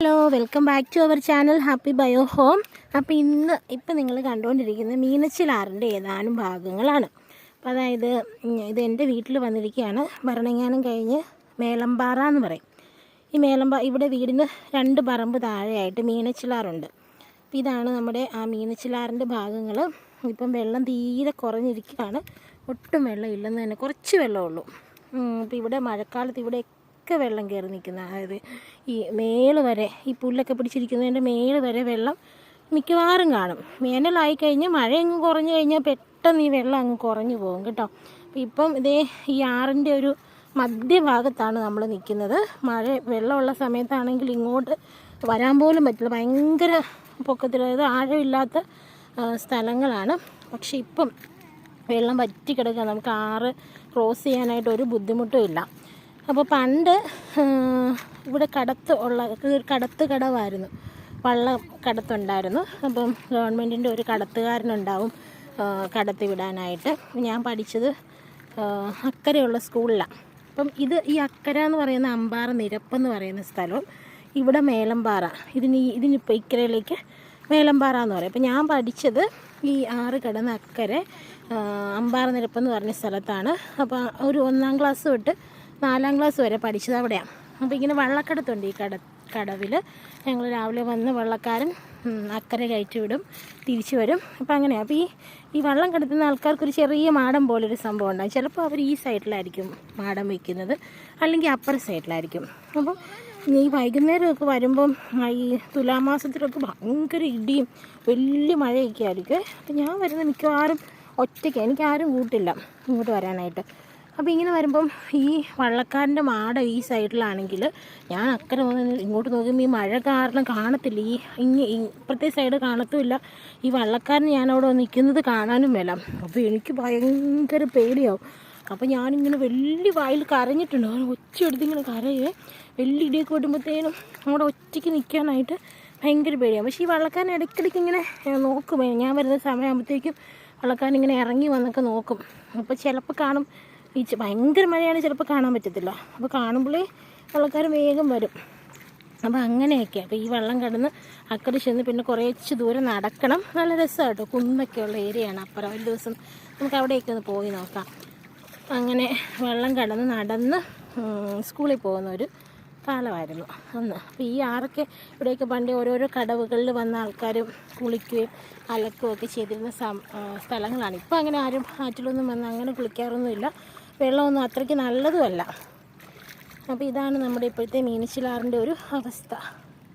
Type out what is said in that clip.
Hello, welcome back to our channel happy bio home. അപ്പോൾ ഇപ്പം നിങ്ങൾ കണ്ടുകൊണ്ടിരിക്കുന്ന മീനച്ചിലാറിൻ്റെ ഏതാനും ഭാഗങ്ങളാണ്. അപ്പോൾ അതായത് ഇത് എൻ്റെ വീട്ടിൽ വന്നിരിക്കുകയാണ്. ഭരണങ്ങാനം കഴിഞ്ഞ് മേലമ്പാറ എന്ന് പറയും. ഈ ഇവിടെ വീടിന് 2 പറമ്പ് താഴെയായിട്ട് മീനച്ചിലാറുണ്ട്. അപ്പോൾ ഇതാണ് നമ്മുടെ ആ മീനച്ചിലാറിൻ്റെ ഭാഗങ്ങൾ. ഇപ്പം വെള്ളം തീരെ കുറഞ്ഞിരിക്കുകയാണ്. ഒട്ടും വെള്ളം ഇല്ലെന്ന് തന്നെ, കുറച്ച് വെള്ളമുള്ളൂ. അപ്പോൾ ഇവിടെ മഴക്കാലത്ത് ഇവിടെ വെള്ളം കയറി നിൽക്കുന്ന, അതായത് ഈ മേള് വരെ, ഈ പുല്ലൊക്കെ പിടിച്ചിരിക്കുന്നതിൻ്റെ മേള് വരെ വെള്ളം മിക്കവാറും കാണും. വേനലായി കഴിഞ്ഞാൽ മഴ അങ്ങ് കുറഞ്ഞു കഴിഞ്ഞാൽ പെട്ടെന്ന് ഈ വെള്ളം അങ്ങ് കുറഞ്ഞു പോകും കേട്ടോ. അപ്പോൾ ഇപ്പം ഈ ആറിൻ്റെ ഒരു മധ്യഭാഗത്താണ് നമ്മൾ നിൽക്കുന്നത്. വെള്ളമുള്ള സമയത്താണെങ്കിൽ ഇങ്ങോട്ട് വരാൻ പോലും പറ്റില്ല, ഭയങ്കര പൊക്കത്തിൽ, അതായത് ആഴമില്ലാത്ത സ്ഥലങ്ങളാണ്. പക്ഷെ ഇപ്പം വെള്ളം വറ്റി കിടക്കുക, നമുക്ക് ആറ് ക്രോസ് ചെയ്യാനായിട്ട് ഒരു ബുദ്ധിമുട്ടും ഇല്ല. അപ്പോൾ പണ്ട് ഇവിടെ കടത്ത് കടവായിരുന്നു, വള്ളം കടത്തുണ്ടായിരുന്നു. അപ്പം ഗവൺമെൻറ്റിൻ്റെ ഒരു കടത്തുകാരനുണ്ടാവും കടത്തി വിടാനായിട്ട്. ഞാൻ പഠിച്ചത് അക്കരെയുള്ള സ്കൂളിലാണ്. അപ്പം ഈ അക്കര എന്ന് പറയുന്ന അമ്പാറ നിരപ്പെന്ന് പറയുന്ന സ്ഥലവും ഇവിടെ മേലമ്പാറ, ഇതിനിപ്പോൾ ഇക്കരയിലേക്ക് മേലമ്പാറ എന്ന് പറയും. അപ്പോൾ ഞാൻ പഠിച്ചത് ഈ ആറ് കടന്ന് അക്കരെ അമ്പാറ നിരപ്പെന്ന് പറഞ്ഞ സ്ഥലത്താണ്. അപ്പോൾ ഒരു 1ാം ക്ലാസ് തൊട്ട് 4ാം ക്ലാസ് വരെ പഠിച്ചത് അവിടെയാണ്. അപ്പോൾ ഇങ്ങനെ വള്ളക്കടത്തുണ്ട് ഈ കടവിൽ. ഞങ്ങൾ രാവിലെ വന്ന് വള്ളക്കാരൻ അക്കരെ കയറ്റി വിടും, തിരിച്ചു വരും. അപ്പോൾ അങ്ങനെയാണ്. അപ്പോൾ ഈ വള്ളം കടത്തുന്ന ആൾക്കാർക്കൊരു ചെറിയ മാടം പോലൊരു സംഭവം ഉണ്ടാകും. ചിലപ്പോൾ അവർ ഈ സൈഡിലായിരിക്കും മാടം വയ്ക്കുന്നത്, അല്ലെങ്കിൽ അപ്പുറ സൈഡിലായിരിക്കും. അപ്പം ഈ വൈകുന്നേരമൊക്കെ വരുമ്പം ഈ തുലാമാസത്തിലൊക്കെ ഭയങ്കര ഇടിയും വലിയ മഴയൊക്കെ ആയിരിക്കും. അപ്പോൾ ഞാൻ വരുന്ന മിക്കവാറും ഒറ്റയ്ക്ക്, എനിക്കാരും കൂട്ടില്ല ഇങ്ങോട്ട് വരാനായിട്ട്. അപ്പോൾ ഇങ്ങനെ വരുമ്പം ഈ വള്ളക്കാരൻ്റെ മാടം ഈ സൈഡിലാണെങ്കിൽ ഞാൻ അക്കരെ വന്ന് ഇങ്ങോട്ട് നോക്കുമ്പോൾ ഈ മഴ കാരണം കാണത്തില്ല, ഇപ്പുറത്തെ സൈഡ് കാണത്തുമില്ല. ഈ വള്ളക്കാരൻ ഞാനവിടെ നിൽക്കുന്നത് കാണാനും വേല. അപ്പോൾ എനിക്ക് ഭയങ്കര പേടിയാവും. അപ്പോൾ ഞാനിങ്ങനെ വലിയ വായിൽ കരഞ്ഞിട്ടുണ്ട്, ഒച്ചയെടുത്തിങ്ങനെ കരയേ. വലിയ ഇടിയൊക്കെ വിടുമ്പോഴത്തേനും അവിടെ ഒറ്റയ്ക്ക് നിൽക്കാനായിട്ട് ഭയങ്കര പേടിയാവും. പക്ഷേ ഈ വള്ളക്കാരൻ ഇടയ്ക്കിടയ്ക്ക് ഇങ്ങനെ നോക്കും. ഞാൻ വരുന്ന സമയമാകുമ്പോഴത്തേക്കും വള്ളക്കാരൻ ഇങ്ങനെ ഇറങ്ങി വന്നൊക്കെ നോക്കും. അപ്പോൾ ചിലപ്പോൾ കാണും ഭയങ്കര മഴയാണ്, ചിലപ്പോൾ കാണാൻ പറ്റത്തില്ല. അപ്പോൾ കാണുമ്പോഴേ വള്ളക്കാർ വേഗം വരും. അപ്പോൾ അങ്ങനെയൊക്കെ. അപ്പോൾ ഈ വെള്ളം കടന്ന് അക്കരെ ചെന്ന് പിന്നെ കുറച്ച് ദൂരം നടക്കണം. നല്ല രസമാണ് കേട്ടോ, കുന്നൊക്കെയുള്ള ഏരിയയാണ് അപ്പുറം. ഒരു ദിവസം നമുക്ക് അവിടെയൊക്കെ ഒന്ന് പോയി നോക്കാം. അങ്ങനെ വെള്ളം കടന്ന് നടന്ന് സ്കൂളിൽ പോകുന്ന ഒരു കാലമായിരുന്നു അന്ന്. അപ്പോൾ ഈ ആറൊക്കെ ഇവിടെയൊക്കെ പണ്ട് ഓരോരോ കടവുകളിൽ വന്ന ആൾക്കാർ കുളിക്കുകയും അലക്കുകയൊക്കെ ചെയ്തിരുന്ന സ്ഥലങ്ങളാണ്. ഇപ്പോൾ അങ്ങനെ ആരും ആറ്റിലൊന്നും വന്ന് അങ്ങനെ കുളിക്കാറൊന്നുമില്ല, വെള്ളമൊന്നും അത്രയ്ക്ക് നല്ലതുമല്ല. അപ്പോൾ ഇതാണ് നമ്മുടെ ഇപ്പോഴത്തെ മീനച്ചിലാറിൻ്റെ ഒരു അവസ്ഥ.